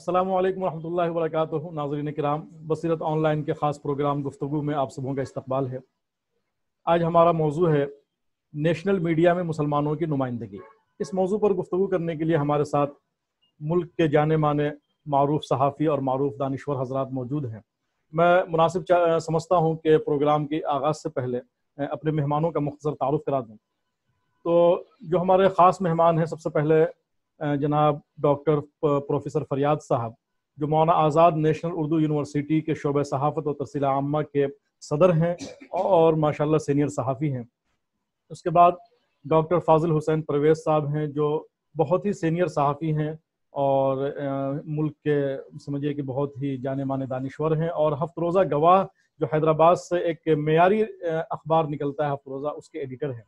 अस्सलामुअलैकुम रहमतुल्लाहि व बरकातुहू। नाज़रीन किराम, बसीरत ऑनलाइन के ख़ास प्रोग्राम गुफ्तगू में आप सबों का इस्तकबाल है। आज हमारा मौजू है नेशनल मीडिया में मुसलमानों की नुमाइंदगी। इस मौजू पर गुफ्तगू करने के लिए हमारे साथ मुल्क के जाने माने मारूफ सहाफ़ी और मारूफ दानिश्वर हजरात मौजूद हैं। मैं मुनासिब समझता हूँ कि प्रोग्राम के आगाज़ से पहले अपने मेहमानों का मुख्तसर तारुफ करा दूँ। तो जो हमारे ख़ास मेहमान हैं, सबसे पहले जनाब डॉक्टर प्रोफेसर फरियाद साहब, जो मौलाना आज़ाद नेशनल उर्दू यूनिवर्सिटी के शोबे सहाफ़त और तरसील आम्मा के सदर हैं और माशाल्लाह सीनियर सहाफ़ी हैं। उसके बाद डॉक्टर फाजिल हुसैन परवेज़ साहब हैं, जो बहुत ही सीनियर सहाफ़ी हैं और मुल्क के समझिए कि बहुत ही जाने माने दानिश्वर हैं और हफ्त रोज़ा गवाह जो हैदराबाद से एक मेयारी अखबार निकलता है हफ्त रोज़ा, उसके एडिटर हैं।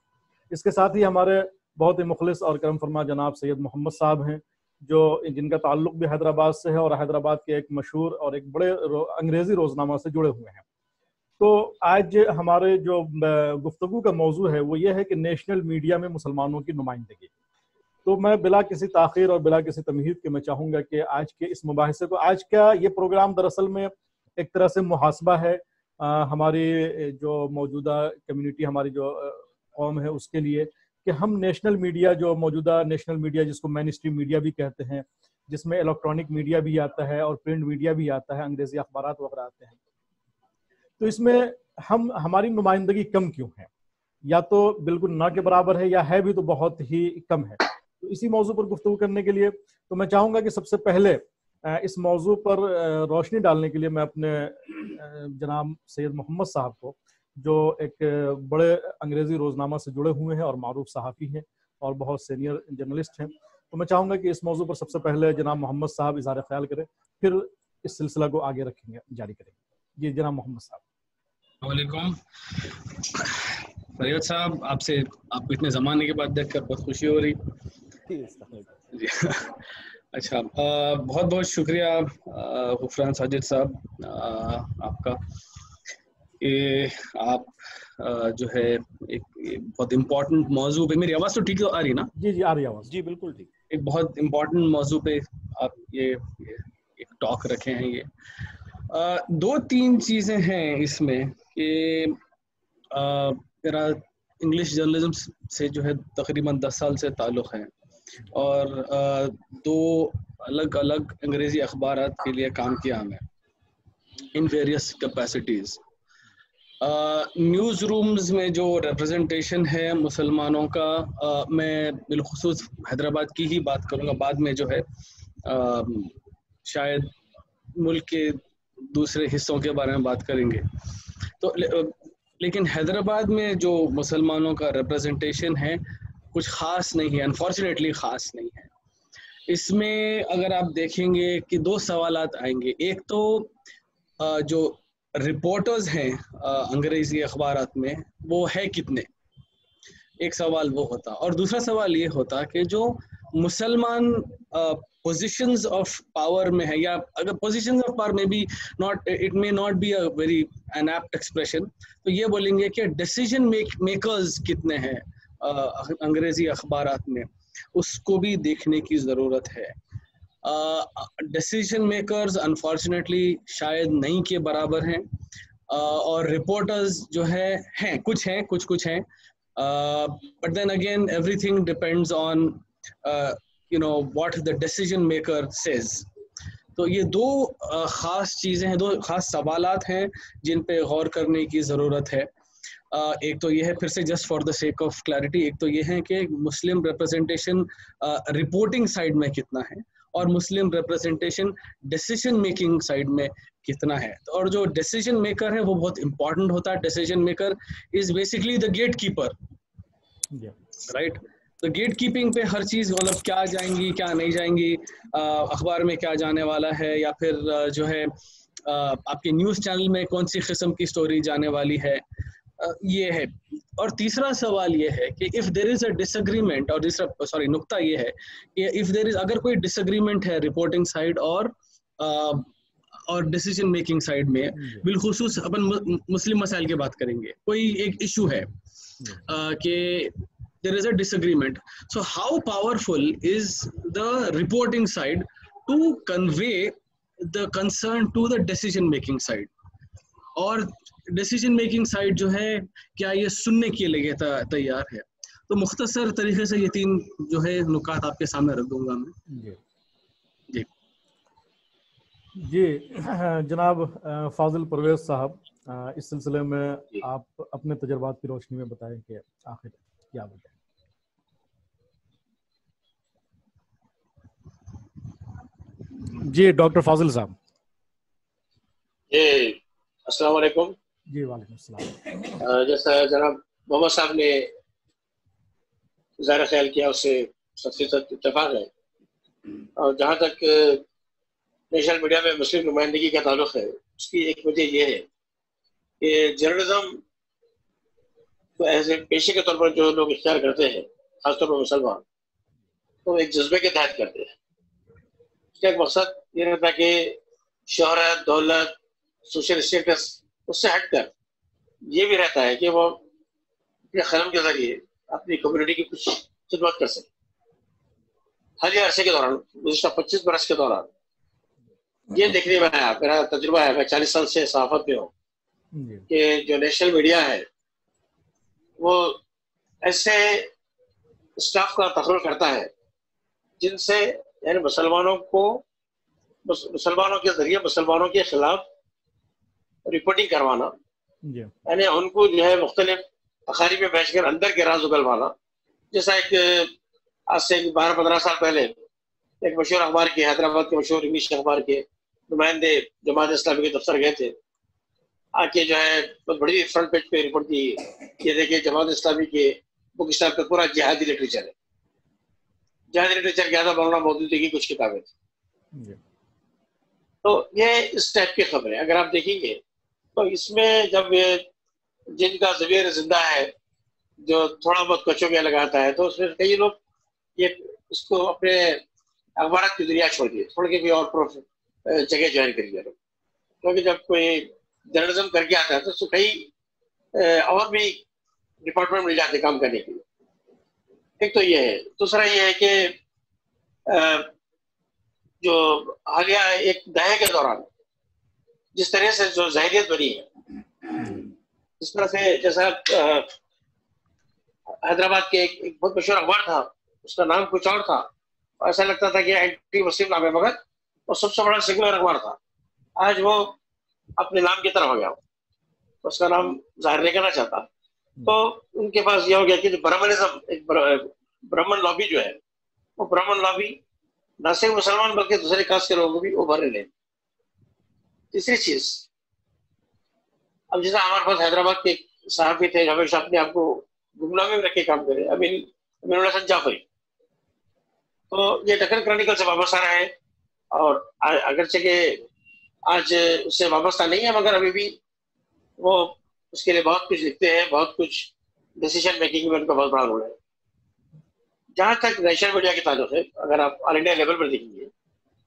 इसके साथ ही हमारे बहुत ही मुखलिस और करम फरमा जनाब सैयद मोहम्मद साहब हैं, जो जिनका ताल्लुक भी हैदराबाद से है और हैदराबाद के एक मशहूर और एक बड़े अंग्रेज़ी रोज़नामा से जुड़े हुए हैं। तो आज हमारे जो गुफ्तगू का मौजू है वो ये है कि नेशनल मीडिया में मुसलमानों की नुमाइंदगी। तो मैं बिला किसी ताख़ीर और बिला किसी तमहीद के मैं चाहूँगा कि आज के इस मुबाहिसे को, आज का ये प्रोग्राम दरअसल में एक तरह से मुहासबा है हमारी जो मौजूदा कम्युनिटी, हमारी जो कौम है उसके लिए, कि हम नेशनल मीडिया, जो मौजूदा नेशनल मीडिया जिसको मेन स्ट्रीम मीडिया भी कहते हैं, जिसमें इलेक्ट्रॉनिक मीडिया भी आता है और प्रिंट मीडिया भी आता है, अंग्रेज़ी अखबारात वगैरह आते हैं, तो इसमें हमारी नुमाइंदगी कम क्यों है, या तो बिल्कुल ना के बराबर है या है भी तो बहुत ही कम है। तो इसी मौजू पर गुफ्तगू करने के लिए तो मैं चाहूँगा कि सबसे पहले इस मौजू पर रोशनी डालने के लिए मैं अपने जनाब सैयद मोहम्मद साहब को, जो एक बड़े अंग्रेज़ी रोज़नामा से जुड़े हुए हैं और मारूफ सहाफ़ी हैं और बहुत सीनियर जर्नलिस्ट हैं, तो मैं चाहूँगा कि इस मौजू पर सबसे पहले जनाब मोहम्मद साहब इज़हार ख्याल करें, फिर इस सिलसिला को आगे रखेंगे, जारी करेंगे। जी जनाब मोहम्मद साहब। वालेकुम फरियाद साहब, आपको इतने ज़माने के बाद देखकर बहुत खुशी हो रही। अच्छा, बहुत बहुत शुक्रिया गुफरान साजिद साहब आपका। ये आप जो है एक बहुत इम्पोर्टेंट मौजू पे, मेरी आवाज़ तो ठीक आ रही ना? जी जी आ रही आवाज़। जी बिल्कुल ठीक। एक बहुत इम्पोर्टेंट मौजू पे आप ये एक टॉक रखे हैं। ये दो तीन चीज़ें हैं इसमें कि मेरा इंग्लिश जर्नलिज्म से जो है तकरीबन 10 साल से ताल्लुक़ है और दो अलग अलग अंग्रेज़ी अखबारात के लिए काम किया मैं in various capacities. News rooms में जो रिप्रेजेंटेशन है मुसलमानों का, मैं बिलखुसूस हैदराबाद की ही बात करूँगा, बाद में जो है शायद मुल्क के दूसरे हिस्सों के बारे में बात करेंगे। तो लेकिन हैदराबाद में जो मुसलमानों का रिप्रेजेंटेशन है कुछ ख़ास नहीं है, अनफॉर्चुनेटली ख़ास नहीं है। इसमें अगर आप देखेंगे कि दो सवालात आएंगे। एक तो जो रिपोर्टर्स हैं अंग्रेज़ी अखबारात में वो है कितने, एक सवाल वो होता, और दूसरा सवाल ये होता कि जो मुसलमान पोजीशंस ऑफ पावर में है, या अगर पोजीशंस ऑफ पावर में भी not, it may not be a very an apt expression, तो ये बोलेंगे कि डिसीजन मेकर्स कितने हैं अंग्रेज़ी अखबारात में, उसको भी देखने की ज़रूरत है। डिसीजन मेकर्स अनफॉर्चुनेटली शायद नहीं के बराबर हैं और रिपोर्टर्स जो हैं कुछ हैं, but then again everything depends on what the decision maker says. तो ये दो ख़ास चीज़ें हैं, दो ख़ास सवालात हैं जिन पे गौर करने की ज़रूरत है। एक तो ये है, फिर से just for the sake of clarity, एक तो ये है कि मुस्लिम रिप्रेजेंटेशन रिपोर्टिंग साइड में कितना है और मुस्लिम रिप्रेजेंटेशन डिसीजन मेकिंग साइड में कितना है। और जो डिसीजन मेकर है वो बहुत इंपॉर्टेंट होता है। Decision maker is basically the gatekeeper, right. तो गेट कीपिंग पे हर चीज़, मतलब क्या जाएंगी क्या नहीं जाएंगी, अखबार में क्या जाने वाला है, या फिर जो है आपके न्यूज़ चैनल में कौन सी किस्म की स्टोरी जाने वाली है, ये है। और तीसरा सवाल ये है कि if there is a disagreement, और दूसरा नुक्ता ये है कि इफ़ देयर इज़, अगर कोई डिसएग्रीमेंट है रिपोर्टिंग साइड और डिसीजन मेकिंग साइड में, बिलखुसूस अपन मुस्लिम मसाइल की बात करेंगे, कोई एक इशू है कि there is a disagreement, so how powerful is the reporting side to convey the concern to the decision making side, और डिसीजन मेकिंग साइड जो है क्या ये सुनने के लिए तैयार है। तो मुख्तसर तरीके से ये 3 जो है नुकात आपके सामने रख दूंगा मैं। जी जी जनाब फाजिल परवेज साहब, इस सिलसिले में आप अपने तजुर्बात की रोशनी में बताएं कि आखिर क्या बताएं। जी डॉक्टर फाजिल साहब। जी अस्सलाम वालेकुम। जी वालेकुम अस्सलाम। जैसा जनाब मोहम्मद साहब ने ज़ाहिर ख्याल किया उससे सख्त इत्तेफाक है। और जहाँ तक नेशनल मीडिया में मुस्लिम नुमाइंदगी का ताल्लुक है, उसकी एक वजह यह है कि जर्नलिज्म तो ऐसे पेशे के तौर पर जो लोग इख्तियार करते हैं, खासतौर पर मुसलमान, तो एक जज्बे के तहत करते हैं। उसका एक मकसद ये रहता है कि शोहरत, दौलत, सोशल स्टेटस उससे हटकर ये भी रहता है कि वो अपने कलम के जरिए अपनी कम्युनिटी की कुछ खिदमत कर सके। हालिया अरसे के दौरान, गुज़िश्ता 25 बरस के दौरान ये देखने में आया, मेरा तजुर्बा है, मैं 40 साल से सहाफत में हूँ, कि जो नेशनल मीडिया है वो ऐसे स्टाफ का तखल्लुक करता है जिनसे यानी मुसलमानों के जरिए मुसलमानों के खिलाफ रिपोर्टिंग करवाना, यानी उनको जो है मुख्तलिफ अखाड़ी में बैठकर अंदर के राज उगलवाना। जैसा एक आज से 12-15 साल पहले एक मशहूर अखबार के, हैदराबाद के मशहूर इंग्लिश अखबार के नुमाइंदे जमात इस्लामी के दफ्तर गए थे, आके जो है बहुत बड़ी फ्रंट पेज पे रिपोर्ट दी, ये देखिए जमात इस्लामी के बुक स्टॉक पे पूरा जिहादी लिटरेचर है। जिहादी लिटरेचर क्या था, मौलाना मौदूदी की कुछ किताबें थी। तो ये इस टाइप की खबरें अगर आप देखेंगे तो इसमें जब ये जिनका ज़मीर जिंदा है, जो थोड़ा बहुत कचो में लगाता है, तो उसमें कई लोग ये उसको अपने अखबार की दुनिया छोड़ दिए, छोड़ के भी और जगह ज्वाइन कर लिया। क्योंकि जब कोई जर्नलिज्म करके आता है तो उसको कई और भी डिपार्टमेंट मिल जाते काम करने के लिए। एक तो ये है। दूसरा ये है कि जो हालिया एक दहाके के दौरान जिस तरह से जो ज़ाहिरियत बनी है, इस तरह से जैसा हैदराबाद के एक बहुत मशहूर अखबार था, उसका नाम कुछ और था, और ऐसा लगता था कि एंटी मुस्लिम नाम है, मगर वो सबसे बड़ा सेकुलर अखबार था। आज वो अपने नाम की तरफ हो गया, तो उसका नाम जाहिर नहीं करना चाहता। तो उनके पास यह हो गया कि जो ब्राह्मणिज्म, एक ब्राह्मण लॉबी जो है, वो ब्राह्मण लॉबी न सिर्फ मुसलमान बल्कि दूसरे कास्ट के लोगों को भी उभरने लगे। तीसरी चीज, अब जैसा हमारे पास हैदराबाद के साहब भी थे, हमेशा अपने आप को गुमनामी में रख के काम करे, अमीनुल हसन जाफरी, तो ये दक्कन क्रॉनिकल से वापस आ रहा है, और अगरचे के आज उससे वापस नहीं है, मगर अभी भी वो उसके लिए बहुत कुछ लिखते हैं, बहुत कुछ डिसीजन मेकिंग में उनका बहुत बड़ा रोल है। जहाँ तक नेशनल मीडिया के ताल्लुक है, अगर आप ऑल इंडिया लेवल पर देखेंगे,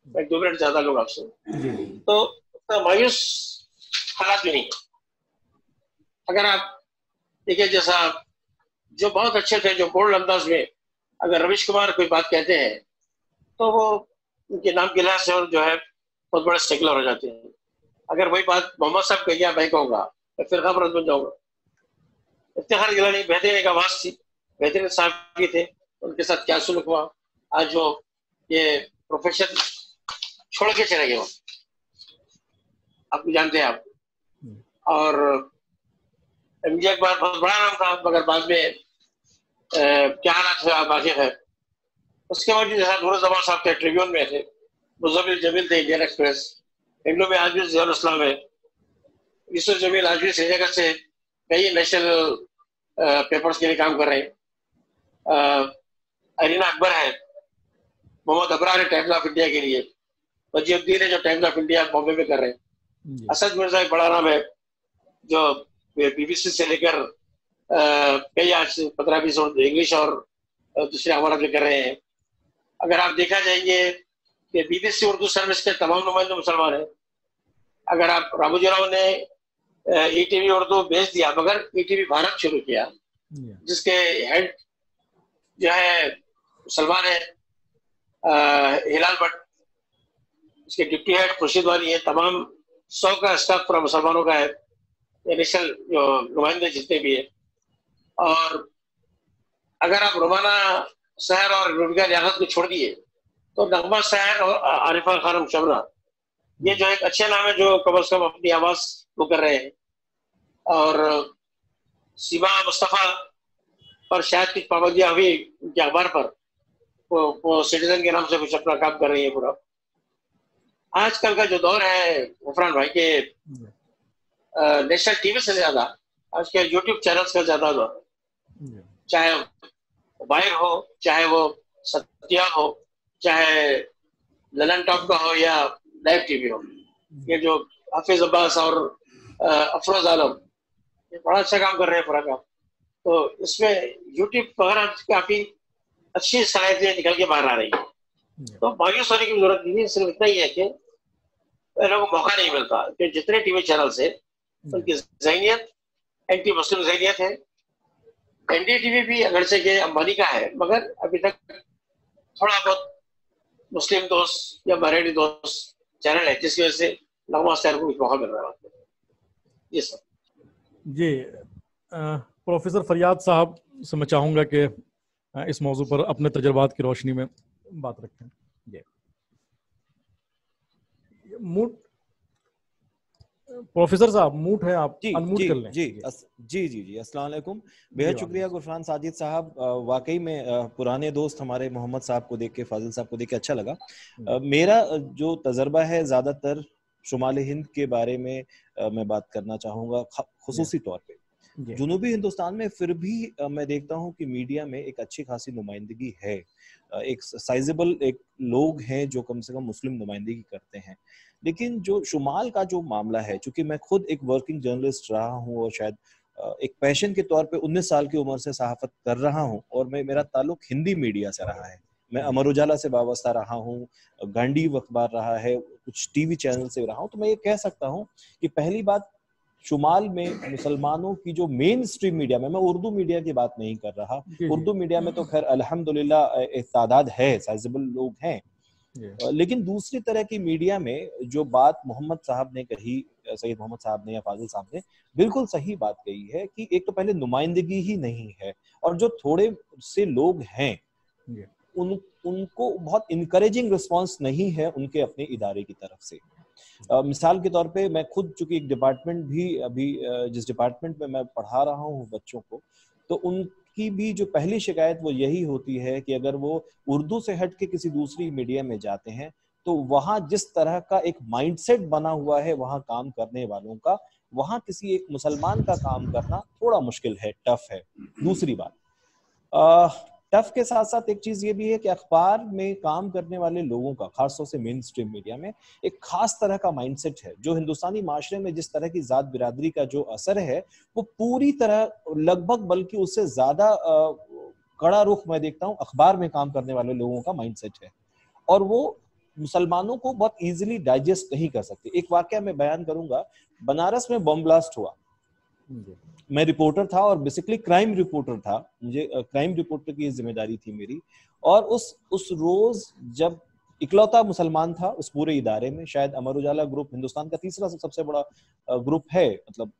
मैं 2 मिनट ज्यादा लोग आपसे, तो मायूस हालात भी नहीं है। अगर आप देखिए, जैसा जो बहुत अच्छे थे, जो बोल्ड अंदाज में अगर रवीश कुमार कोई बात कहते हैं तो वो उनके नाम के लिहाज से जो है बहुत बड़े सेकुलर हो जाते हैं। अगर वही बात मोहम्मद साहब कहिए, मैं कहूँगा तो फिर खबरत बन जाऊंगा। इफ्तिखार गिलानी बेहतरीन एक आवाज थी, बेहतरीन साहब भी थे, उनके साथ क्या सुलूक हुआ, आज वो ये प्रोफेशन छोड़ के चले गए, वो आप जानते हैं आप। और एमजे अकबर बहुत बड़ा नाम था, मगर बाद में क्या हालात हुआ वाकिफ है। उसके बाद जैसा नूरुज़्ज़मान साहब के ट्रिब्यून में थे, मुज़म्मिल जमील थे इंडियन एक्सप्रेस, हिंदू में आज भी ज़ियाउल इस्लाम है, यूसुफ जमील आज भी श्रीनगर से कई नेशनल पेपर्स के लिए काम कर रहे हैं। अरीना अकबर है, मोहम्मद अबरार है टाइम्स ऑफ इंडिया के लिए, वजीउद्दीन है जो टाइम्स ऑफ इंडिया बॉम्बे में कर रहे हैं, असद मिर्जा एक बड़ा नाम है जो बीबीसी से लेकर कई आज 15-20 इंग्लिश और दूसरे अखबार में कर रहे हैं। अगर आप देखा जाएंगे कि बीबीसी उर्दू सर्विस के तमाम नुमाइंदे मुसलमान हैं। अगर आप रामोजी राव ने ईटीवी उर्दू भेज दिया, मगर ईटीवी भारत शुरू किया, जिसके हेड जो है मुसलमान है, हिलाल भट्ट, इसके डिप्टी हेड खुर्शीद वाली है, तमाम 100 का स्टाफ पूरा मुसलमानों का है, नेशनल जो नुमाइंदे जितने भी है। और अगर आप रोमाना शहर और रूबिका लियाकत को छोड़ दिए तो नगमा शहर और आरिफा खानम शबना, ये जो एक अच्छे नाम है जो कम से कम अपनी आवाज वो कर रहे हैं। और सीमा मुस्तफा पर शायद कुछ पाबंदियां हुई उनके अखबार पर, वो सिटीजन के नाम से कुछ अपना काम कर रही है पूरा। आजकल का जो दौर है गफरान भाई के नेशनल टीवी से ज्यादा आजकल यूट्यूब चैनल्स का ज्यादा दौर है, चाहे वायर हो, चाहे वो सत्या हो, चाहे ललन टॉप का हो या लाइव टीवी हो। ये जो हाफिज अब्बास और अफरोज आलम ये बड़ा अच्छा काम कर रहे हैं पूरा काम। तो इसमें यूट्यूब वगैरह काफी अच्छी सलाहियतें निकल के बाहर आ रही है। तो मायूस होने की जरूरत नहीं है, सिर्फ इतना ही है कि लोगों को मौका नहीं मिलता कि जितने टीवी चैनल है उनकी जहनियत एंटी मुस्लिम जहनियत है। एनडीटीवी भी अगरचे के अंबानी का है, मगर अभी तक थोड़ा बहुत मुस्लिम दोस्त या मराठी दोस्त चैनल है, जिसकी वजह से नगमा शहर को मौका मिल रहा है। जी सर। जी प्रोफेसर फरियाद साहब से मैं चाहूँगा कि इस मौजू पर अपने तजुर्बात की रोशनी में बात रखें। जी मूट प्रोफेसर साहब मूट है आप, अनमूट कर लें। जी अस्सलाम वालेकुम। बेहद शुक्रिया गुरफरान साजिद साहब, वाकई में पुराने दोस्त हमारे मोहम्मद साहब को देख के, फाजिल साहब को देख के अच्छा लगा। मेरा जो तजर्बा है ज़्यादातर शुमाल हिंद के बारे में मैं बात करना चाहूँगा, खुसूसी तौर पे जुनूबी हिंदुस्तान में। फिर भी मैं देखता हूँ कि मीडिया में एक अच्छी खासी नुमाइंदगी है, एक साइजेबल एक लोग हैं जो कम से कम मुस्लिम नुमाइंदगी करते हैं। लेकिन जो शुमाल का जो मामला है, चूंकि मैं खुद एक वर्किंग जर्नलिस्ट रहा हूँ और शायद एक पैशन के तौर पे 19 साल की उम्र से सहाफत कर रहा हूँ, और मेरा ताल्लुक हिंदी मीडिया से रहा है। मैं अमर उजाला से वाबस्ता रहा हूँ, गांडी अखबार रहा है, कुछ टीवी चैनल से रहा हूँ। तो मैं ये कह सकता हूँ कि पहली बात, शुमाल में मुसलमानों की जो मेन स्ट्रीम मीडिया में, मैं उर्दू मीडिया की बात नहीं कर रहा, उर्दू मीडिया में तो खैर अल्हम्दुलिल्लाह एक तादाद है, साइजेबल लोग हैं, लेकिन दूसरी तरह की मीडिया में जो बात मोहम्मद साहब ने कही, सैयद मोहम्मद साहब ने या फाजिल साहब ने बिल्कुल सही बात कही है कि एक तो पहले नुमाइंदगी ही नहीं है, और जो थोड़े से लोग हैं उनको बहुत इनकरेजिंग रिस्पांस नहीं है उनके अपने इदारे की तरफ से। मिसाल के तौर पे मैं खुद चूंकि एक डिपार्टमेंट भी अभी जिस डिपार्टमेंट में मैं पढ़ा रहा हूँ बच्चों को, तो उनकी भी जो पहली शिकायत वो यही होती है कि अगर वो उर्दू से हट के किसी दूसरी मीडिया में जाते हैं तो वहाँ जिस तरह का एक माइंडसेट बना हुआ है वहाँ काम करने वालों का, वहाँ किसी एक मुसलमान का काम करना थोड़ा मुश्किल है, टफ है। दूसरी बात, टफ के साथ साथ एक चीज ये भी है कि अखबार में काम करने वाले लोगों का, खासतौर से मेन स्ट्रीम मीडिया में, एक खास तरह का माइंडसेट है जो हिंदुस्तानी माशरे में जिस तरह की जात बिरादरी का जो असर है वो पूरी तरह लगभग बल्कि उससे ज्यादा कड़ा रुख मैं देखता हूँ अखबार में काम करने वाले लोगों का माइंडसेट है, और वो मुसलमानों को बहुत इजीली डाइजेस्ट नहीं कर सकते। एक वाकया मैं बयान करूंगा, बनारस में बम ब्लास्ट हुआ, मैं रिपोर्टर था और बेसिकली क्राइम रिपोर्टर था, मुझे क्राइम रिपोर्टर की जिम्मेदारी थी मेरी, और उस रोज जब इकलौता मुसलमान था उस पूरे इदारे में, शायद अमर उजाला ग्रुप हिंदुस्तान का तीसरा सबसे बड़ा ग्रुप है मतलब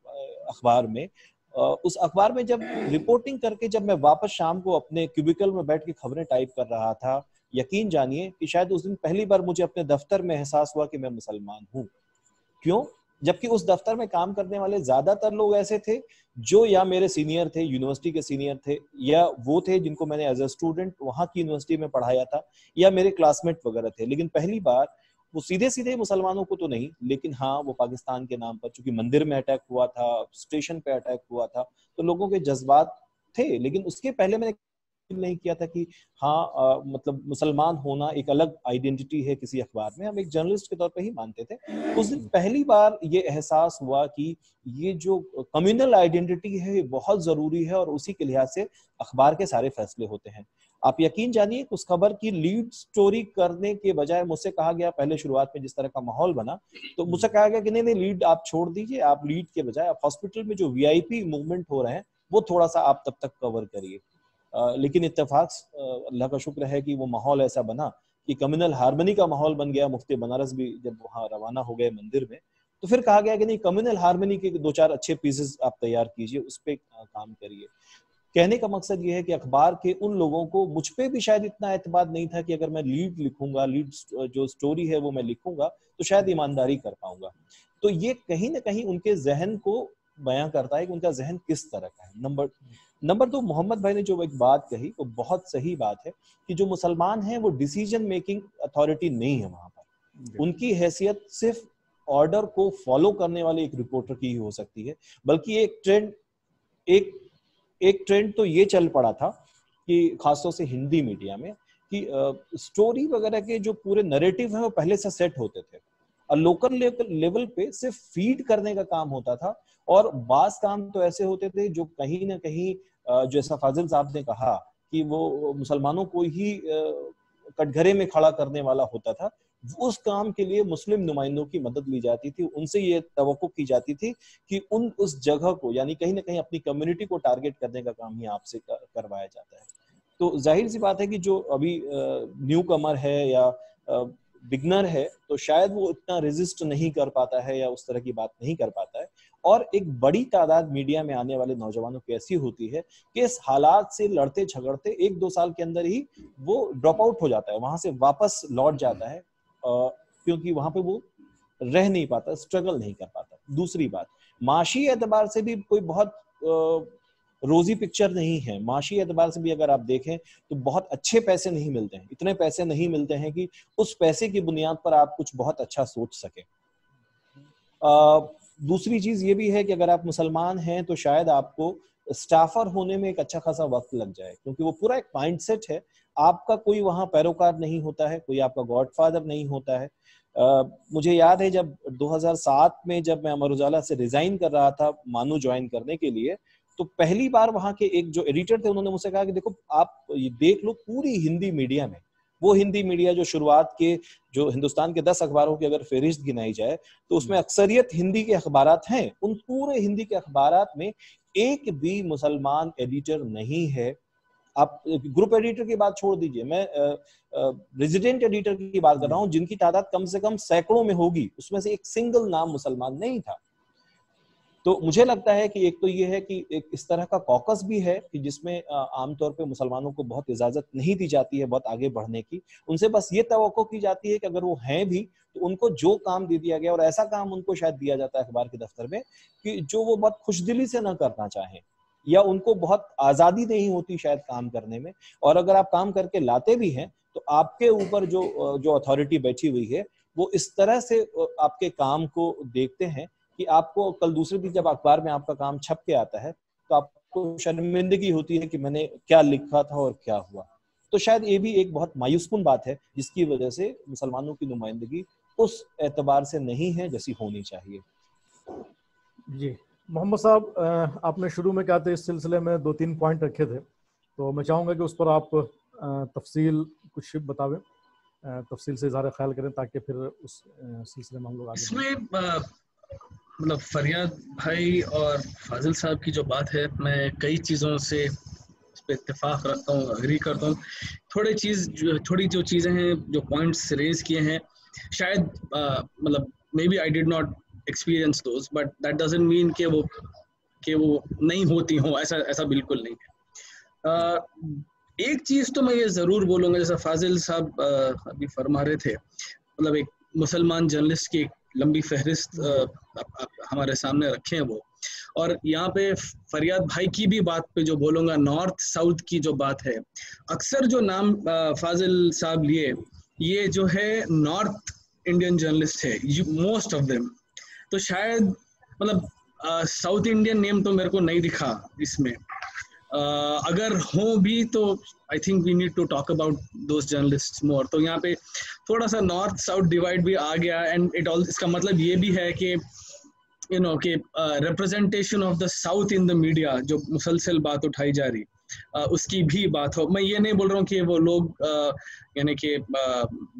अखबार में, उस अखबार में जब रिपोर्टिंग करके जब मैं वापस शाम को अपने क्यूबिकल में बैठ के खबरें टाइप कर रहा था, यकीन जानिए कि शायद उस दिन पहली बार मुझे अपने दफ्तर में एहसास हुआ कि मैं मुसलमान हूँ। क्यों? जबकि उस दफ्तर में काम करने वाले ज्यादातर लोग ऐसे थे जो या मेरे सीनियर थे, यूनिवर्सिटी के सीनियर थे, या वो थे जिनको मैंने एज अ स्टूडेंट वहां की यूनिवर्सिटी में पढ़ाया था, या मेरे क्लासमेट वगैरह थे। लेकिन पहली बार वो सीधे सीधे मुसलमानों को तो नहीं, लेकिन हाँ वो पाकिस्तान के नाम पर, चूंकि मंदिर में अटैक हुआ था, स्टेशन पे अटैक हुआ था, तो लोगों के जज्बात थे। लेकिन उसके पहले मैंने नहीं किया था कि हाँ मतलब मुसलमान होना एक अलग आइडेंटिटी है किसी अखबार में, हम एक जर्नलिस्ट के तौर पे ही मानते थे। उस दिन पहली बार ये एहसास हुआ कि ये जो कम्युनल आइडेंटिटी है बहुत जरूरी है, और उसी के लिहाज से अखबार के सारे फैसले होते हैं। आप यकीन जानिए उस खबर की लीड स्टोरी करने के बजाय मुझसे कहा गया, पहले शुरुआत में जिस तरह का माहौल बना, तो मुझसे कहा गया कि नहीं लीड आप छोड़ दीजिए, आप लीड के बजाय आप हॉस्पिटल में जो वीआईपी मूवमेंट हो रहे हैं वो थोड़ा सा आप तब तक कवर करिए। लेकिन इत्तेफाक अल्लाह का शुक्र है कि वो माहौल ऐसा बना कि कम्युनल हार्मनी का माहौल बन गया, मुफ्ती बनारस भी जब वहां रवाना हो गए मंदिर में, तो फिर कहा गया कि नहीं, कम्युनल हार्मनी के 2-4 अच्छे पीसेस आप तैयार कीजिए, उस पर काम करिए। कहने का मकसद ये है कि अखबार के उन लोगों को मुझ पे भी शायद इतना एतमाद नहीं था कि अगर मैं लीड लिखूंगा, लीड जो स्टोरी है वो मैं लिखूंगा तो शायद ईमानदारी कर पाऊंगा। तो ये कहीं ना कहीं उनके जहन को बयां करता है कि उनका जहन किस तरह का है। नंबर 2, मोहम्मद भाई ने जो एक बात कही वो बहुत सही बात है कि जो मुसलमान हैं वो डिसीजन मेकिंग अथॉरिटी नहीं है वहां पर। उनकी हैसियत सिर्फ ऑर्डर को फॉलो करने वाले एक रिपोर्टर की ही हो सकती है। बल्कि एक ट्रेंड तो ये चल पड़ा था कि खासतौर से हिंदी मीडिया में कि स्टोरी वगैरह के जो पूरे नैरेटिव है वो पहले से सेट होते थे और लोकल लेवल पे सिर्फ फीड करने का काम होता था। और बास काम तो ऐसे होते थे जो कहीं ना कहीं जैसा फाजिल साहब ने कहा कि वो मुसलमानों को ही कटघरे में खड़ा करने वाला होता था। उस काम के लिए मुस्लिम नुमाइंदों की मदद ली जाती थी, उनसे ये तवक्को की जाती थी कि उस जगह को, यानी कहीं ना कहीं अपनी कम्युनिटी को टारगेट करने का काम ही आपसे करवाया जाता है। तो जाहिर सी बात है कि जो अभी न्यू कमर है या बिगनर है तो शायद वो इतना रेजिस्ट नहीं कर पाता है या उस तरह की बात नहीं कर पाता है। और एक बड़ी तादाद मीडिया में आने वाले नौजवानों की ऐसी होती है कि इस हालात से लड़ते झगड़ते 1-2 साल के अंदर ही वो ड्रॉप आउट हो जाता है, वहां से वापस लौट जाता है, क्योंकि वहां पे वो रह नहीं पाता, स्ट्रगल नहीं कर पाता। दूसरी बात, माशी एतबार से भी कोई बहुत रोजी पिक्चर नहीं है। माशी एतबार से भी अगर आप देखें तो बहुत अच्छे पैसे नहीं मिलते हैं, इतने पैसे नहीं मिलते हैं कि उस पैसे की बुनियाद पर आप कुछ बहुत अच्छा सोच सके। दूसरी चीज ये भी है कि अगर आप मुसलमान हैं तो शायद आपको स्टाफर होने में एक अच्छा खासा वक्त लग जाए, क्योंकि वो पूरा एक माइंडसेट है। आपका कोई वहां पैरोकार नहीं होता है, कोई आपका गॉडफादर नहीं होता है। मुझे याद है जब 2007 में जब मैं अमर उजाला से रिजाइन कर रहा था मानू ज्वाइन करने के लिए, तो पहली बार वहां के एक जो एडिटर थे उन्होंने मुझसे कहा कि देखो आप ये देख लो पूरी हिंदी मीडिया में, वो हिंदी मीडिया जो शुरुआत के जो हिंदुस्तान के 10 अखबारों की अगर फहरिस्त गिनाई जाए तो उसमें अक्सरियत हिंदी के अखबारात हैं। उन पूरे हिंदी के अखबारात में एक भी मुसलमान एडिटर नहीं है। आप ग्रुप एडिटर की बात छोड़ दीजिए, मैं रेजिडेंट एडिटर की बात कर रहा हूं जिनकी तादाद कम से कम सैकड़ों में होगी, उसमें से एक सिंगल नाम मुसलमान नहीं था। तो मुझे लगता है कि एक तो ये है कि एक इस तरह का कॉकस भी है कि जिसमें आमतौर पे मुसलमानों को बहुत इजाजत नहीं दी जाती है बहुत आगे बढ़ने की। उनसे बस ये तवक्को की जाती है कि अगर वो हैं भी तो उनको जो काम दे दिया गया, और ऐसा काम उनको शायद दिया जाता है अखबार के दफ्तर में कि जो वो बहुत खुशदिली से ना करना चाहें, या उनको बहुत आजादी नहीं होती शायद काम करने में। और अगर आप काम करके लाते भी हैं तो आपके ऊपर जो अथॉरिटी बैठी हुई है वो इस तरह से आपके काम को देखते हैं कि आपको कल दूसरे दिन जब अखबार में आपका काम छप के आता है तो आपको शर्मिंदगी होती है कि मैंने क्या लिखा था और क्या हुआ। तो शायद ये भी एक बहुत मायूसकुन बात है जिसकी वजह से मुसलमानों की नुमाइंदगी उस एतबार से नहीं है जैसी होनी चाहिए। जी मोहम्मद साहब, आपने शुरू में कहा था इस सिलसिले में 2-3 पॉइंट रखे थे, तो मैं चाहूँगा कि उस पर आप तफसील कुछ बतावें, तफसील से इज़हार ख्याल करें ताकि फिर उस सिलसिले में हम लोग आगे। इसमें मतलब फरियाद भाई और फाजिल साहब की जो बात है, मैं कई चीज़ों से इस पर इत्तेफाक रखता हूँ, अग्री करता हूँ। थोड़ी जो चीज़ें हैं, जो पॉइंट्स रेज किए हैं, शायद मतलब maybe I did not experience those, but that doesn't mean कि वो नहीं होती हो, ऐसा बिल्कुल नहीं है। एक चीज़ तो मैं ये ज़रूर बोलूँगा, जैसा फाजिल साहब अभी फरमा रहे थे, मतलब एक मुसलमान जर्नलिस्ट की लंबी फहरिस्त हमारे सामने रखे हैं वो, और यहाँ पे फरियाद भाई की भी बात पे जो बोलूँगा, नॉर्थ साउथ की जो बात है, अक्सर जो नाम फाजिल साहब लिए, ये जो है नॉर्थ इंडियन जर्नलिस्ट है, मोस्ट ऑफ देम। तो शायद मतलब साउथ इंडियन नेम तो मेरे को नहीं दिखा इसमें। अगर हो भी तो I think we need to talk about those journalists more. तो यहाँ पे थोड़ा सा नॉर्थ साउथ डिवाइड भी आ गया, एंड इसका मतलब ये भी है कि यू नो कि representation of the south in the media, जो मुसलसल बात उठाई जा रही, उसकी भी बात हो। मैं ये नहीं बोल रहा हूँ कि वो लोग यानी कि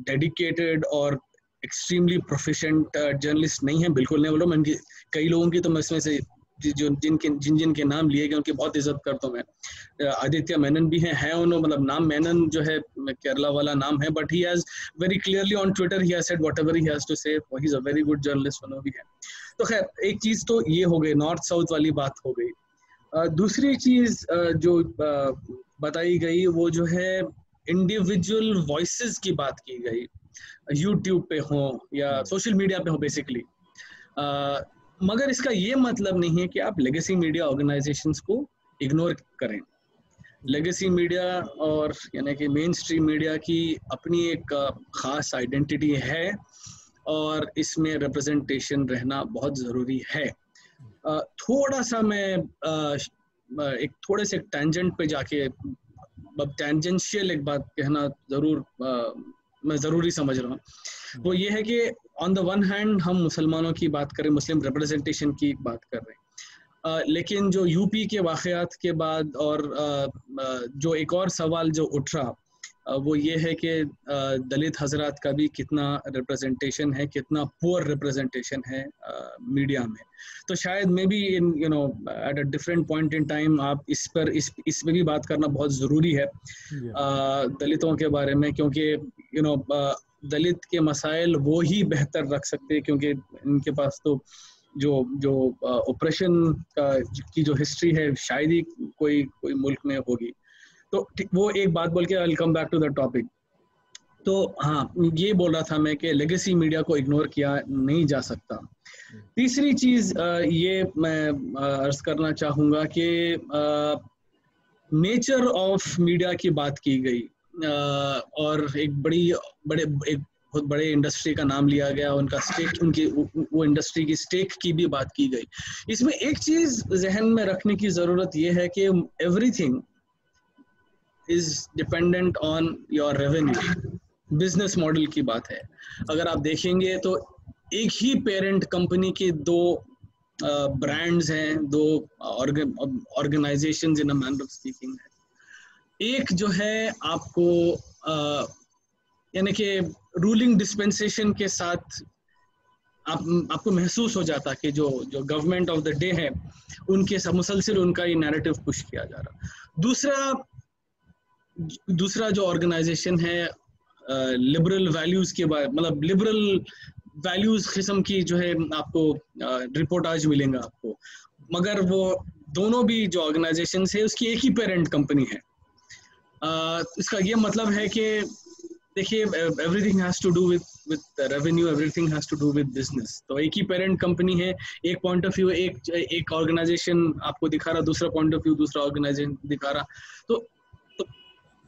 डेडिकेटेड और एक्सट्रीमली प्रोफिशिएंट जर्नलिस्ट नहीं है, बिल्कुल नहीं बोल रहा हूँ। कई लोगों की तो मैं इसमें से जिन के नाम लिए गए उनकी बहुत इज्जत करता हूँ मैं। आदित्य मेनन भी है उन्होंने, मतलब नाम मेनन जो है केरला वाला नाम है, but he has very clearly on Twitter he has said whatever he has to say, he is a very good journalist उन्होंने भी है। तो खैर एक चीज तो ये हो गई, नॉर्थ साउथ वाली बात हो गई। दूसरी चीज जो बताई गई वो जो है इंडिविजुअल वॉइसेस की बात की गई, यूट्यूब पे हो या सोशल मीडिया पे हो बेसिकली, मगर इसका ये मतलब नहीं है कि आप लेगेसी मीडिया ऑर्गेनाइजेशंस को इग्नोर करें। लेगेसी मीडिया और यानी कि मेन स्ट्रीम मीडिया की अपनी एक खास आइडेंटिटी है और इसमें रिप्रेजेंटेशन रहना बहुत ज़रूरी है। थोड़ा सा मैं एक थोड़े से टेंजेंट पे जाके टेंजेंशियल एक बात कहना मैं ज़रूरी समझ रहा हूँ, वो ये है कि ऑन द वन हैंड हम मुसलमानों की बात करें, मुस्लिम रिप्रेजेंटेशन की बात कर रहे हैं, लेकिन जो यूपी के वाक़यात के बाद और जो एक और सवाल जो उठ रहा वो ये है कि दलित हजरात का भी कितना रिप्रेजेंटेशन है, कितना पुअर रिप्रेजेंटेशन है मीडिया में। तो शायद may be in at a different point in time आप इस पे भी बात करना बहुत ज़रूरी है दलितों के बारे में, क्योंकि दलित के मसाइल वो ही बेहतर रख सकते हैं, क्योंकि इनके पास तो जो ऑपरेशन की जो हिस्ट्री है शायद ही कोई मुल्क में होगी। तो वो एक बात बोल के I will come back to the topic. तो हाँ, ये बोल रहा था मैं कि लेगेसी मीडिया को इग्नोर किया नहीं जा सकता। तीसरी चीज़ ये मैं अर्ज करना चाहूँगा कि नेचर ऑफ मीडिया की बात की गई और एक बहुत बड़े इंडस्ट्री का नाम लिया गया, उनका स्टेक, उनकी वो इंडस्ट्री की स्टेक की भी बात की गई। इसमें एक चीज़ जहन में रखने की ज़रूरत ये है कि everything is dependent on your revenue, business model की बात है। अगर आप देखेंगे तो एक ही पेरेंट कंपनी के दो ब्रांड्स हैं, दो organisations in a manner of speaking है। एक जो है आपको यानी कि रूलिंग डिस्पेंसेशन के साथ आपको महसूस हो जाता कि जो गवर्नमेंट ऑफ द डे है उनके मुसलसिल उनका ये नैरेटिव पुश किया जा रहा। दूसरा जो ऑर्गेनाइजेशन है लिबरल वैल्यूज के बारे, मतलब लिबरल वैल्यूज किस्म की जो है आपको रिपोर्ट आज मिलेंगे आपको, मगर वो दोनों भी जो ऑर्गेनाइजेशन है उसकी एक ही पेरेंट कंपनी है। इसका ये मतलब है कि देखिए everything has to do with revenue, everything has to do with business. तो एक ही पेरेंट कंपनी है, एक पॉइंट ऑफ व्यू एक ऑर्गेनाइजेशन आपको दिखा रहा, दूसरा पॉइंट ऑफ व्यू दूसरा ऑर्गेनाइजेशन दिखा रहा। तो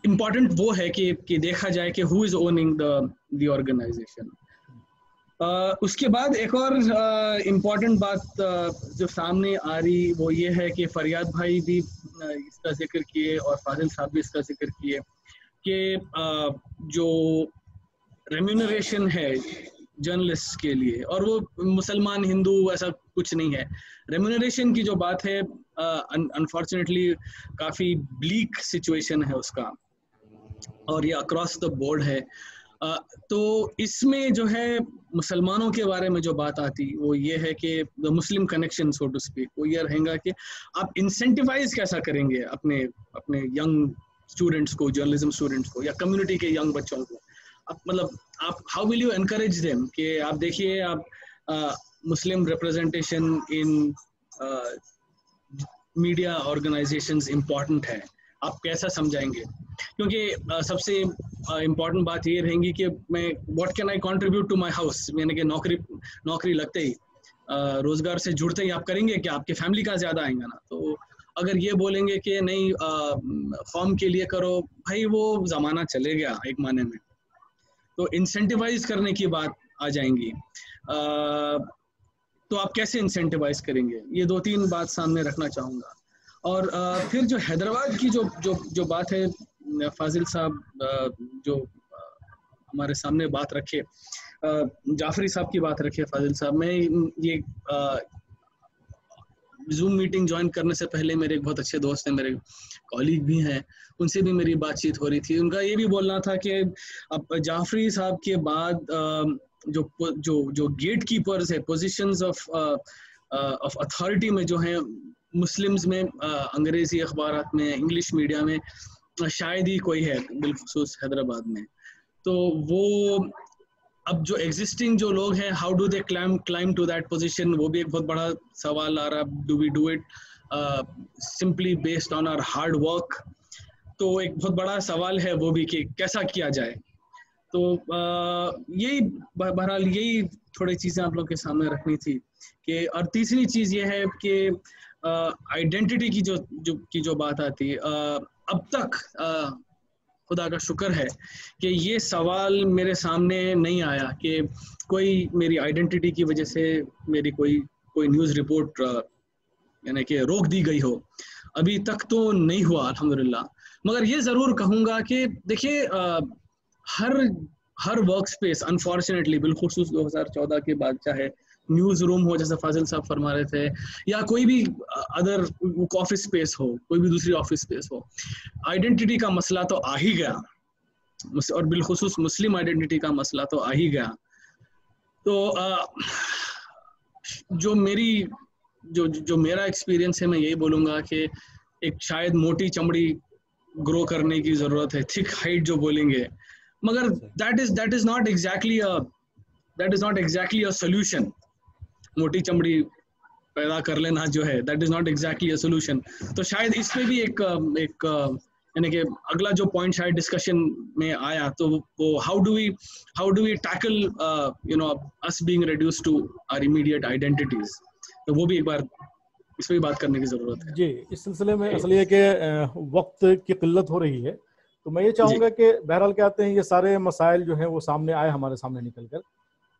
इम्पॉर्टेंट वो है कि देखा जाए कि who is owning the organisation. उसके बाद एक और इम्पॉर्टेंट बात जो सामने आ रही वो ये है कि फरियाद भाई भी इसका जिक्र किए और फाजिल साहब भी इसका जिक्र किए कि जो रेम्यूनरेशन है जर्नलिस्ट के लिए, और वो मुसलमान हिंदू ऐसा कुछ नहीं है, रेम्यूनरेशन की जो बात है अनफॉर्चुनेटली काफ़ी ब्लीक सिचुएशन है उसका, और ये अक्रॉस द बोर्ड है। तो इसमें जो है मुसलमानों के बारे में जो बात आती वो ये है कि the Muslim connection so to speak, वो ये रहेगा कि आप इंसेंटिवाइज कैसा करेंगे अपने यंग स्टूडेंट्स को, जर्नलिज्म स्टूडेंट्स को या कम्युनिटी के यंग बच्चों को। मतलब आप how will you encourage them कि आप देखिए आप Muslim representation in media organisations important है, आप कैसा समझाएंगे? क्योंकि सबसे इम्पॉर्टेंट बात ये रहेगी कि मैं what can I contribute to my house, यानी कि नौकरी लगते ही रोजगार से जुड़ते ही आप करेंगे कि आपके फैमिली का ज़्यादा आएगा ना। तो अगर ये बोलेंगे कि नहीं फॉर्म के लिए करो, भाई वो ज़माना चले गया एक माने में। तो इंसेंटिवाइज करने की बात आ जाएंगी, तो आप कैसे इंसेंटिवाइज करेंगे? ये 2-3 बात सामने रखना चाहूँगा। और फिर जो हैदराबाद की जो बात है, फाजिल साहब जो हमारे सामने बात रखे, जाफरी साहब की बात रखे, फाजिल साहब, मैं ये जूम मीटिंग ज्वाइन करने से पहले मेरे एक बहुत अच्छे दोस्त हैं, मेरे कॉलीग भी हैं, उनसे भी मेरी बातचीत हो रही थी। उनका ये भी बोलना था कि अब जाफरी साहब के बाद जो गेट कीपर्स है, पोजीशंस ऑफ ऑफ अथॉरिटी में जो है मुस्लिम्स में, अंग्रेजी अखबारात में, इंग्लिश मीडिया में शायद ही कोई है, बिलखुसूस हैदराबाद में। तो वो अब जो एग्जिस्टिंग जो लोग हैं, how do they claim to that position, वो भी एक बहुत बड़ा सवाल आ रहा है। Do we do it simply based on our hard work? तो एक बहुत बड़ा सवाल है वो भी कि कैसा किया जाए। तो यही बहरहाल यही थोड़ी चीज़ें आप लोग के सामने रखनी थी कि, और तीसरी चीज़ ये है कि आइडेंटिटी की जो बात आती है, अब तक खुदा का शुक्र है कि ये सवाल मेरे सामने नहीं आया कि कोई मेरी आइडेंटिटी की वजह से मेरी कोई न्यूज़ रिपोर्ट यानी कि रोक दी गई हो। अभी तक तो नहीं हुआ अल्हम्दुलिल्लाह। मगर ये ज़रूर कहूँगा कि देखिए हर वर्क स्पेस अनफॉर्चुनेटली, बिलखुसूस 2014 के बाद, चाहे न्यूज़ रूम हो जैसे फाजिल साहब फरमा रहे थे, या कोई भी अदर ऑफिस स्पेस हो, कोई भी दूसरी ऑफिस स्पेस हो, आइडेंटिटी का मसला तो आ ही गया, और बिलखुसूस मुस्लिम आइडेंटिटी का मसला तो आ ही गया। तो जो मेरा एक्सपीरियंस है, मैं यही बोलूँगा कि एक शायद मोटी चमड़ी ग्रो करने की ज़रूरत है, थिक हाइट जो बोलेंगे, मगर that is not exactly a solution। मोटी चमड़ी पैदा कर लेना जो है, that is not exactly a solution। तो शायद इस पे भी एक यानी कि अगला जो पॉइंट शायद डिस्कशन में आया, तो वो how do we tackle us being reduced to our immediate identities। तो वो भी एक बार इस पे भी बात करने की जरूरत है। जी, इस सिलसिले में असल ये कि वक्त की किल्लत हो रही है, तो मैं ये चाहूँगा कि बहरहाल क्या कहते हैं, ये सारे मसाइल जो हैं वो सामने आए, हमारे सामने निकल कर।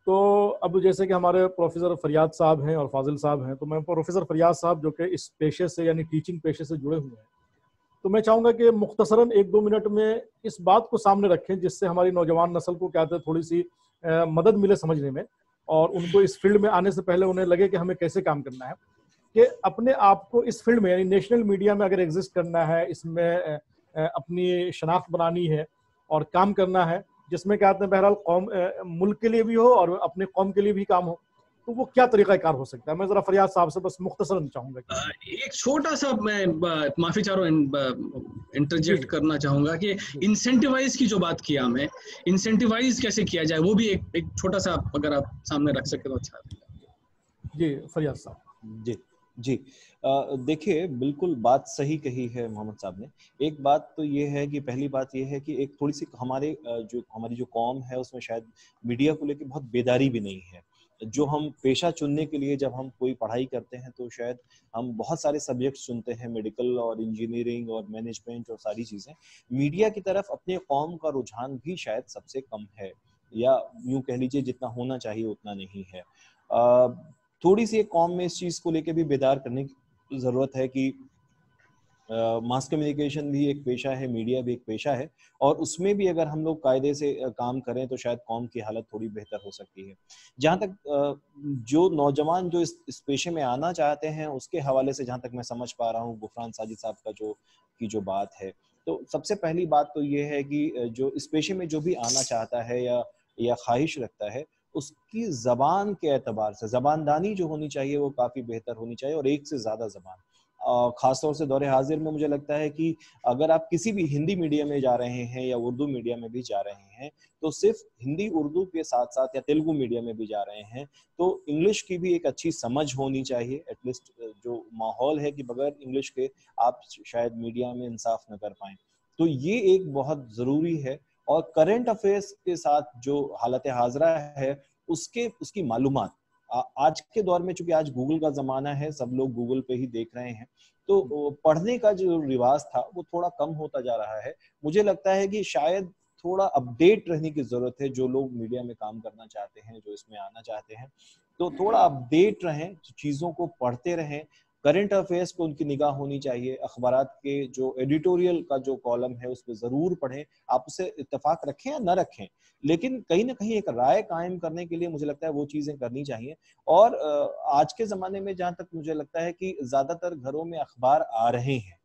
तो अब जैसे कि हमारे प्रोफेसर फरियाद साहब हैं और फाजिल साहब हैं, तो मैं प्रोफेसर फरियाद साहब जो कि इस पेशे से यानी टीचिंग पेशे से जुड़े हुए हैं, तो मैं चाहूँगा कि मुख्तसरन 1-2 मिनट में इस बात को सामने रखें जिससे हमारी नौजवान नस्ल को क्या कहते हैं थोड़ी सी मदद मिले समझने में, और उनको इस फील्ड में आने से पहले उन्हें लगे कि हमें कैसे काम करना है, कि अपने आप को इस फील्ड में यानी नेशनल मीडिया में अगर एग्जिस्ट करना है, इसमें अपनी शनाख्त बनानी है और काम करना है, जिसमें क्या कहते हैं बहरहाल कौम मुल्क के लिए भी हो और अपने कौम के लिए भी काम हो, तो वो क्या तरीक़ाकार हो सकता है? मैं जरा फरियाद साहब से बस मुख्तसरन चाहूँगा। एक छोटा सा मैं माफी चाह रहा हूँ, इंटरजेक्ट करना चाहूँगा कि इंसेंटिवाइज की जो बात किया, मैं इंसेंटिवाइज कैसे किया जाए वो भी एक छोटा सा अगर आप सामने रख सके तो अच्छा रहेगा। जी फरियाद साहब। जी देखिए, बिल्कुल बात सही कही है मोहम्मद साहब ने। एक बात तो ये है कि पहली बात ये है कि एक थोड़ी सी हमारी जो कौम है उसमें शायद मीडिया को लेकर बहुत बेदारी भी नहीं है। जो हम पेशा चुनने के लिए जब हम कोई पढ़ाई करते हैं तो शायद हम बहुत सारे सब्जेक्ट चुनते हैं, मेडिकल और इंजीनियरिंग और मैनेजमेंट और सारी चीज़ें। मीडिया की तरफ अपने कौम का रुझान भी शायद सबसे कम है, या यूँ कह लीजिए जितना होना चाहिए उतना नहीं है। थोड़ी सी एक कौम में इस चीज़ को लेके भी बेदार करने की ज़रूरत है कि मास कम्युनिकेशन भी एक पेशा है, मीडिया भी एक पेशा है, और उसमें भी अगर हम लोग कायदे से काम करें तो शायद कौम की हालत थोड़ी बेहतर हो सकती है। जहाँ तक जो नौजवान जो इस पेशे में आना चाहते हैं उसके हवाले से जहाँ तक मैं समझ पा रहा हूँ गुफरान साजिद साहब का जो बात है, तो सबसे पहली बात तो ये है कि जो इस पेशे में जो भी आना चाहता है या ख्वाहिश रखता है, उसकी ज़बान के एतबार से ज़बानदानी जो होनी चाहिए वो काफ़ी बेहतर होनी चाहिए, और एक से ज़्यादा ज़बान। ख़ासतौर से दौरे हाजिर में मुझे लगता है कि अगर आप किसी भी हिंदी मीडियम में जा रहे हैं या उर्दू मीडियम में भी जा रहे हैं, तो सिर्फ हिंदी उर्दू के साथ साथ या तेलुगु मीडियम में भी जा रहे हैं तो इंग्लिश की भी एक अच्छी समझ होनी चाहिए। एटलीस्ट जो माहौल है कि बगैर इंग्लिश के आप शायद मीडिया में इंसाफ न कर पाएँ, तो ये एक बहुत ज़रूरी है। और करंट अफेयर्स के साथ जो हालत हाज़रा है उसकी मालूमात आज के दौर में, चूंकि आज गूगल का जमाना है, सब लोग गूगल पे ही देख रहे हैं, तो पढ़ने का जो रिवाज था वो थोड़ा कम होता जा रहा है। मुझे लगता है कि शायद थोड़ा अपडेट रहने की जरूरत है। जो लोग मीडिया में काम करना चाहते हैं, जो इसमें आना चाहते हैं, तो थोड़ा अपडेट रहें, चीजों को पढ़ते रहें। करंट अफेयर्स पे उनकी निगाह होनी चाहिए। अखबारात के जो एडिटोरियल का जो कॉलम है उस पर जरूर पढ़ें। आप उससे इत्तेफाक रखें या न रखें, लेकिन कहीं ना कहीं एक राय कायम करने के लिए मुझे लगता है वो चीजें करनी चाहिए। और आज के जमाने में जहां तक मुझे लगता है कि ज्यादातर घरों में अखबार आ रहे हैं,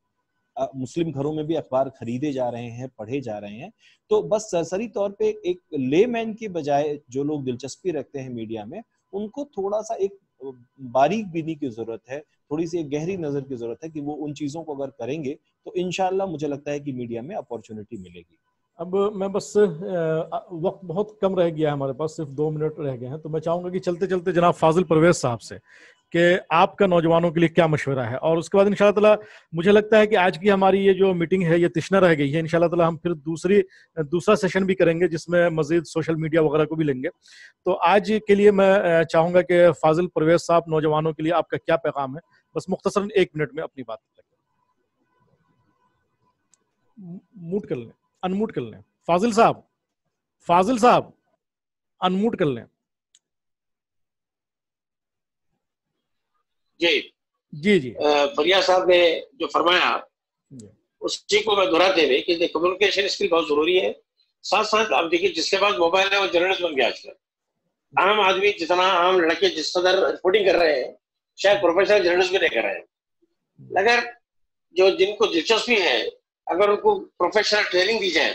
मुस्लिम घरों में भी अखबार खरीदे जा रहे हैं, पढ़े जा रहे हैं, तो बस सरसरी तौर पे एक लेमैन की बजाय जो लोग दिलचस्पी रखते हैं मीडिया में, उनको थोड़ा सा एक बारीक बीनी की जरूरत है, थोड़ी सी गहरी नजर की जरूरत है कि वो उन चीजों को अगर करेंगे तो इंशाल्लाह मुझे लगता है कि मीडिया में अपॉर्चुनिटी मिलेगी। अब मैं बस वक्त बहुत कम रह गया है हमारे पास, सिर्फ 2 मिनट रह गए हैं, तो मैं चाहूंगा कि चलते चलते जनाब फाजिल परवेज साहब से कि आपका नौजवानों के लिए क्या मशवरा है, और उसके बाद इंशाल्लाह ताला मुझे लगता है कि आज की हमारी ये जो मीटिंग है ये तिश्ना रह गई है। इंशाल्लाह ताला हम फिर दूसरा सेशन भी करेंगे जिसमें मजीद सोशल मीडिया वगैरह को भी लेंगे। तो आज के लिए मैं चाहूंगा कि फाजिल परवेज साहब, नौजवानों के लिए आपका क्या पैगाम है, बस मुख्तसरन 1 मिनट में अपनी बात म्यूट कर लें, अनम्यूट कर लें। फाजिल साहब अनम्यूट कर लें। जी फरिया साहब ने जो फरमाया उसी को मैं दोहराते हुए कि कम्युनिकेशन स्किल बहुत जरूरी है। साथ साथ आप देखिए जिसके पास मोबाइल है वो जर्नलिस्ट बन गया आजकल। आम आदमी जितना, आम लड़के जिस कदर रिपोर्टिंग कर रहे हैं शायद प्रोफेशनल जर्नलिस्ट भी नहीं कर रहे हैं। अगर जो जिनको दिलचस्पी है अगर उनको प्रोफेशनल ट्रेनिंग दी जाए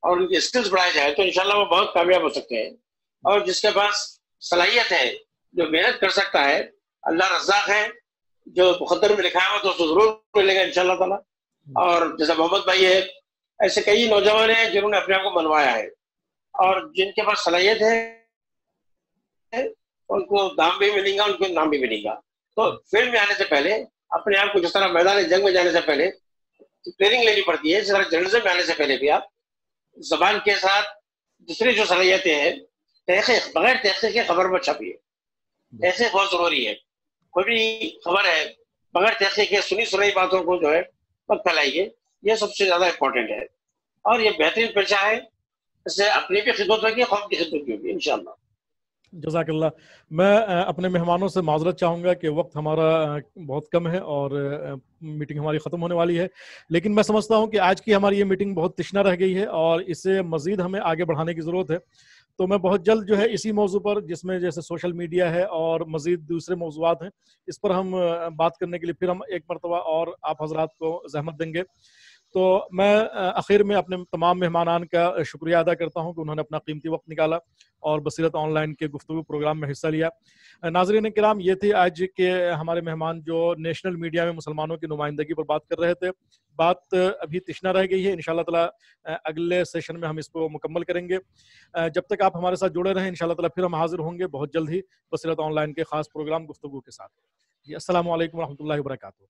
और उनकी स्किल्स बढ़ाई जाए तो इंशाल्लाह वो बहुत कामयाब हो सकते हैं। और जिसके पास सलाहियत है, जो मेहनत कर सकता है, अल्लाह रज़्ज़ाक़ है, जो मुक़द्दर में लिखा है तो उसको जरूर मिलेगा इंशाल्लाह ताला। और जैसे मोहम्मद भाई है, ऐसे कई नौजवान हैं जिन्होंने अपने आप को मनवाया है और जिनके पास सलाहियत है उनको दाम भी मिलेगा, उनको नाम भी मिलेगा। तो फील्ड में आने से पहले अपने आप को, जिस तरह मैदान जंग में जाने से पहले ट्रेनिंग लेनी पड़ती है, जिस तरह जर्नलिज्म में आने से पहले भी आप जबान के साथ दूसरी जो सलाहियतें हैं, तहकीक, बगैर तहकीक के खबर मत छापिए। तहकीक बहुत जरूरी है। कोई भी खबर है बगैर तहकीक के सुनी सुनाई बातों को जो है मत फैलाइए, ये सबसे ज्यादा इंपॉर्टेंट है। और ये बेहतरीन पेशा है, इससे अपनी भी खिदमत होगी, कौम की खिदमत भी होगी इंशाअल्लाह। जज़ाकल्लाह। मैं अपने मेहमानों से माजरत चाहूँगा कि वक्त हमारा बहुत कम है और मीटिंग हमारी ख़त्म होने वाली है, लेकिन मैं समझता हूँ कि आज की हमारी ये मीटिंग बहुत तिश्ना रह गई है और इसे मज़ीद हमें आगे बढ़ाने की ज़रूरत है। तो मैं बहुत जल्द जो है इसी मौजू पर, जिसमें जैसे सोशल मीडिया है और मज़ीद दूसरे मौज़ूआत हैं, इस पर हम बात करने के लिए फिर हम एक मरतबा और आप हजरात को ज़हमत देंगे। तो मैं आखिर में अपने तमाम मेहमानान का शुक्रिया अदा करता हूं कि उन्होंने अपना कीमती वक्त निकाला और बसीरत ऑनलाइन के गुफ्तगू प्रोग्राम में हिस्सा लिया। नाज़रीन किराम, ये थे आज के हमारे मेहमान जो नेशनल मीडिया में मुसलमानों की नुमाइंदगी पर बात कर रहे थे। बात अभी तिश्ना रह गई है, इंशाल्लाह ताला अगले सेशन में हम इसको मुकम्मल करेंगे। जब तक आप हमारे साथ जुड़े रहें, इंशाल्लाह ताला फिर हम हाजिर होंगे बहुत जल्द ही बसीरत ऑनलाइन के खास प्रोग्राम गुफ्तगू के साथ। जी, अस्सलामु अलैकुम व रहमतुल्लाहि व बरकातुहू।